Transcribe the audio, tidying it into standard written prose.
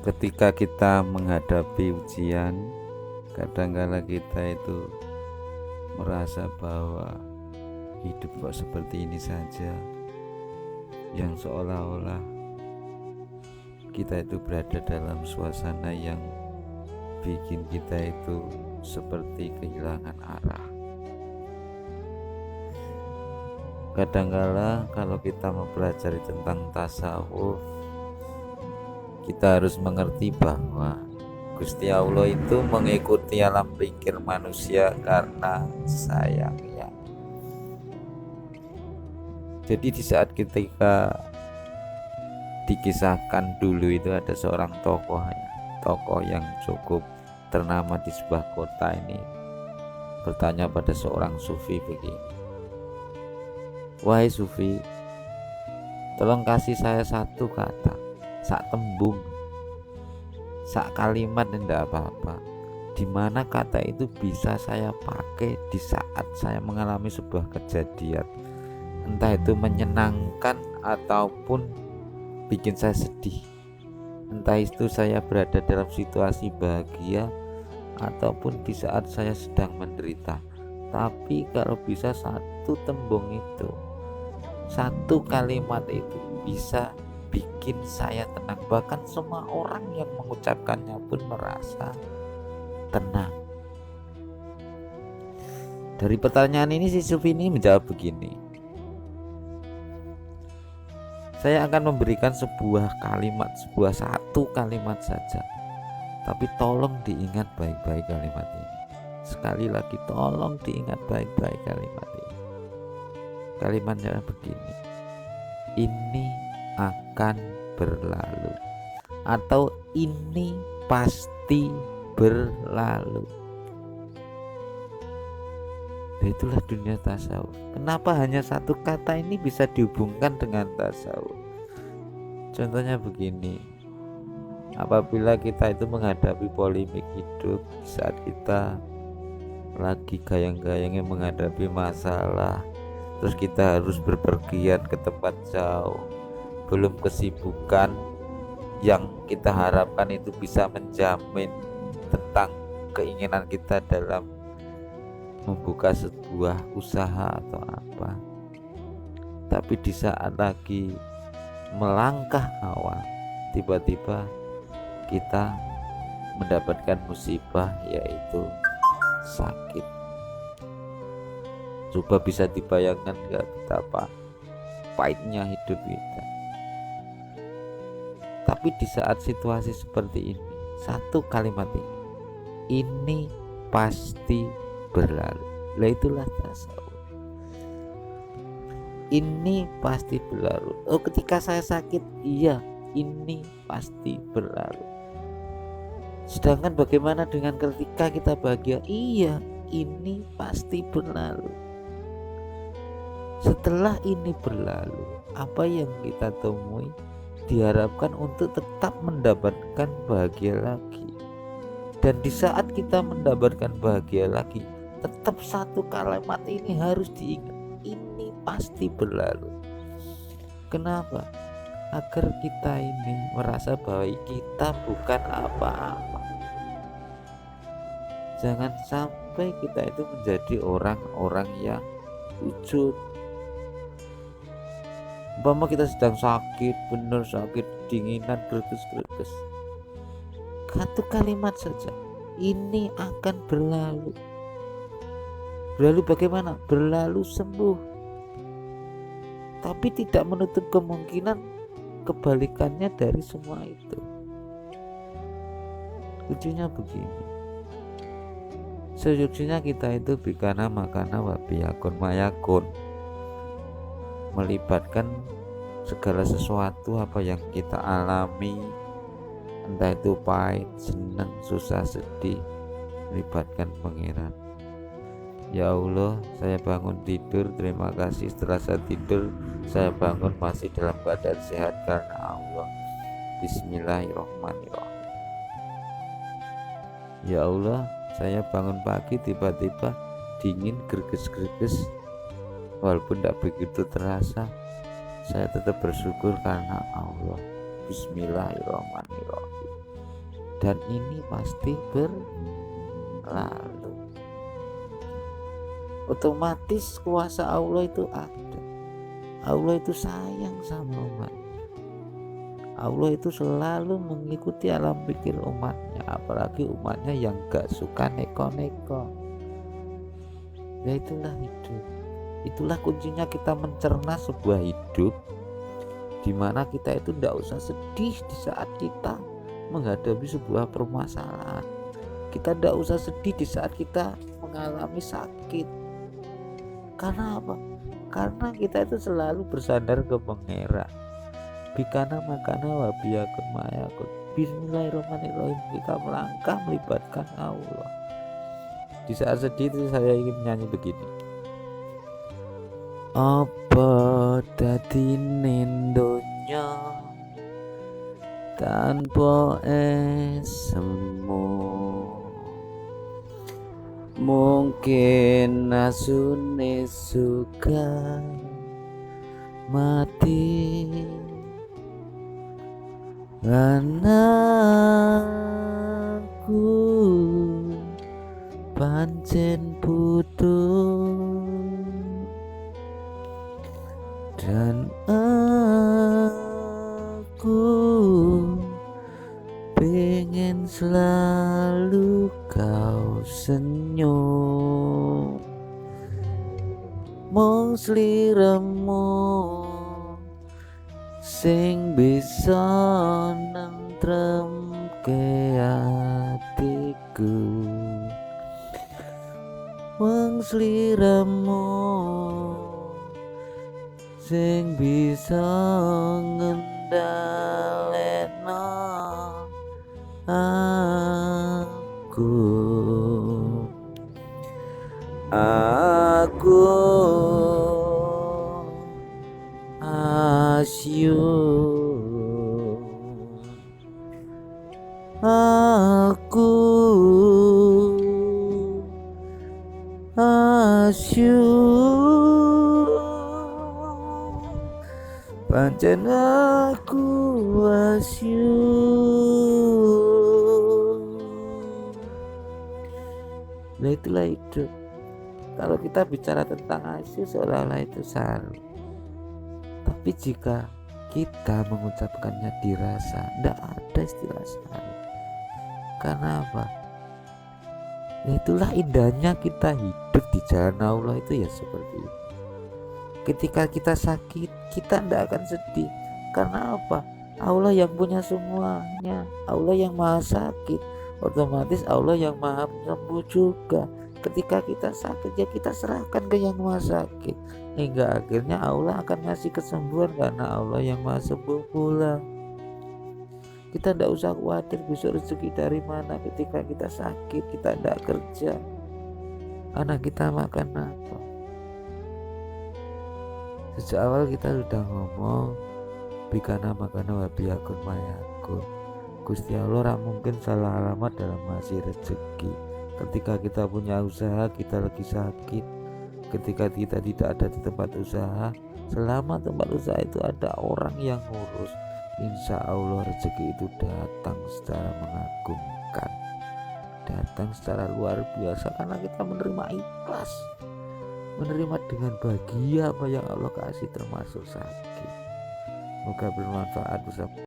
Ketika kita menghadapi ujian, kadangkala kita itu merasa bahwa hidup kok seperti ini saja, yang seolah-olah kita itu berada dalam suasana yang bikin kita itu seperti kehilangan arah. Kadangkala kalau kita mempelajari tentang tasawuf, kita harus mengerti bahwa Gusti Allah itu mengikuti alam pikir manusia karena sayangnya. Jadi di saat ketika dikisahkan dulu itu ada seorang tokoh yang cukup ternama di sebuah kota ini bertanya pada seorang sufi begini, "Wahai sufi, tolong kasih saya satu kata, sak tembung, sak kalimat, tidak apa-apa, di mana kata itu bisa saya pakai di saat saya mengalami sebuah kejadian, entah itu menyenangkan ataupun bikin saya sedih, entah itu saya berada dalam situasi bahagia ataupun di saat saya sedang menderita. Tapi kalau bisa satu tembung itu, satu kalimat itu bisa bikin saya tenang, bahkan semua orang yang mengucapkannya pun merasa tenang." Dari pertanyaan ini si sufi ini menjawab begini, "Saya akan memberikan sebuah kalimat, sebuah satu kalimat saja, tapi tolong diingat baik-baik kalimat ini. Sekali lagi tolong diingat baik-baik kalimat ini. Kalimatnya begini, ini akan berlalu, atau ini pasti berlalu." Nah, itulah dunia tasawuf. Kenapa hanya satu kata ini bisa dihubungkan dengan tasawuf? Contohnya begini, apabila kita itu menghadapi polemik hidup, saat kita lagi gayang-gayangnya menghadapi masalah, terus kita harus berpergian ke tempat jauh, belum kesibukan yang kita harapkan itu bisa menjamin tentang keinginan kita dalam membuka sebuah usaha atau apa. Tapi di saat lagi melangkah awal, tiba-tiba kita mendapatkan musibah, yaitu sakit. Coba bisa dibayangkan gak betapa pahitnya hidup kita. Tapi di saat situasi seperti ini, satu kalimat ini pasti berlalu. Lah itulah tasawuf. Ini pasti berlalu. Oh, ketika saya sakit, iya, ini pasti berlalu. Sedangkan bagaimana dengan ketika kita bahagia? Iya, ini pasti berlalu. Setelah ini berlalu, apa yang kita temui? Diharapkan untuk tetap mendapatkan bahagia lagi. Dan di saat kita mendapatkan bahagia lagi, tetap satu kalimat ini harus diingat, ini pasti berlalu. Kenapa? Agar kita ini merasa bahwa kita bukan apa-apa. Jangan sampai kita itu menjadi orang-orang yang ujub. Umpama kita sedang sakit, benar sakit, dinginan, greges-greges, satu kalimat saja, ini akan berlalu. Berlalu bagaimana? Berlalu sembuh. Tapi tidak menutup kemungkinan kebalikannya dari semua itu. Ujungnya begini, sejujurnya kita itu bikana makana wabiyakun mayakun, melibatkan segala sesuatu apa yang kita alami, entah itu pahit, senang, susah, sedih, melibatkan Pangeran. Ya Allah, saya bangun tidur, terima kasih. Setelah saya tidur, saya bangun masih dalam keadaan sehat karena Allah. Bismillahirrahmanirrahim. Ya Allah, saya bangun pagi tiba-tiba dingin, greges-greges, walaupun tidak begitu terasa, saya tetap bersyukur karena Allah. Bismillahirrahmanirrahim. dan ini pasti berlalu. Otomatis kuasa Allah itu ada. Allah itu sayang sama umat. Allah itu selalu mengikuti alam pikir umatnya, apalagi umatnya yang gak suka neko-neko. Ya itulah hidup. Itulah kuncinya kita mencerna sebuah hidup dimana kita itu tidak usah sedih di saat kita menghadapi sebuah permasalahan. Kita tidak usah sedih di saat kita mengalami sakit. Karena apa? Karena kita itu selalu bersandar ke Pangeran. Bikana makana wabiyakun mayakun. Bismillahirrahmanirrahim. Kita melangkah melibatkan Allah. Di saat sedih itu saya ingin menyanyi begini. Apa dadi donya tanpa esemu, mungkin asune suka mati lan aku pancen butuh dan aku pengen selalu kau senyum, mung sliramu sing bisa nentremke atiku, mung sliramu sing bisa ngendhalekno aku asyuk, aku asyuk, pancen aku asyuk. Nah itulah hidup. Kalau kita bicara tentang asyik seolah-olah itu saru. Tapi jika kita mengucapkannya dirasa, tidak ada istilah saru. Karena apa? Ya itulah indahnya kita hidup di jalan Allah itu ya seperti itu. Ketika kita sakit, kita tidak akan sedih. Karena apa? Allah yang punya semuanya. Allah yang maha sakit. Otomatis Allah yang maha sembuh juga. Ketika kita sakit ya kita serahkan ke yang maha sakit. Hingga akhirnya Allah akan ngasih kesembuhan karena Allah yang maha sembuh pula. Kita tidak usah khawatir besok rezeki dari mana ketika kita sakit, kita tidak kerja. Anak kita makan apa? Sejak awal kita sudah ngomong bikana makana wabiyakun mayakun. Gusti Allah mungkin salah alamat dalam ngasih rezeki. Ketika kita punya usaha, kita lagi sakit. Ketika kita tidak ada di tempat usaha, selama tempat usaha itu ada orang yang ngurus, insya Allah rezeki itu datang secara mengagumkan, datang secara luar biasa karena kita menerima ikhlas, menerima dengan bahagia apa yang Allah kasih termasuk sakit. Semoga bermanfaat bersama.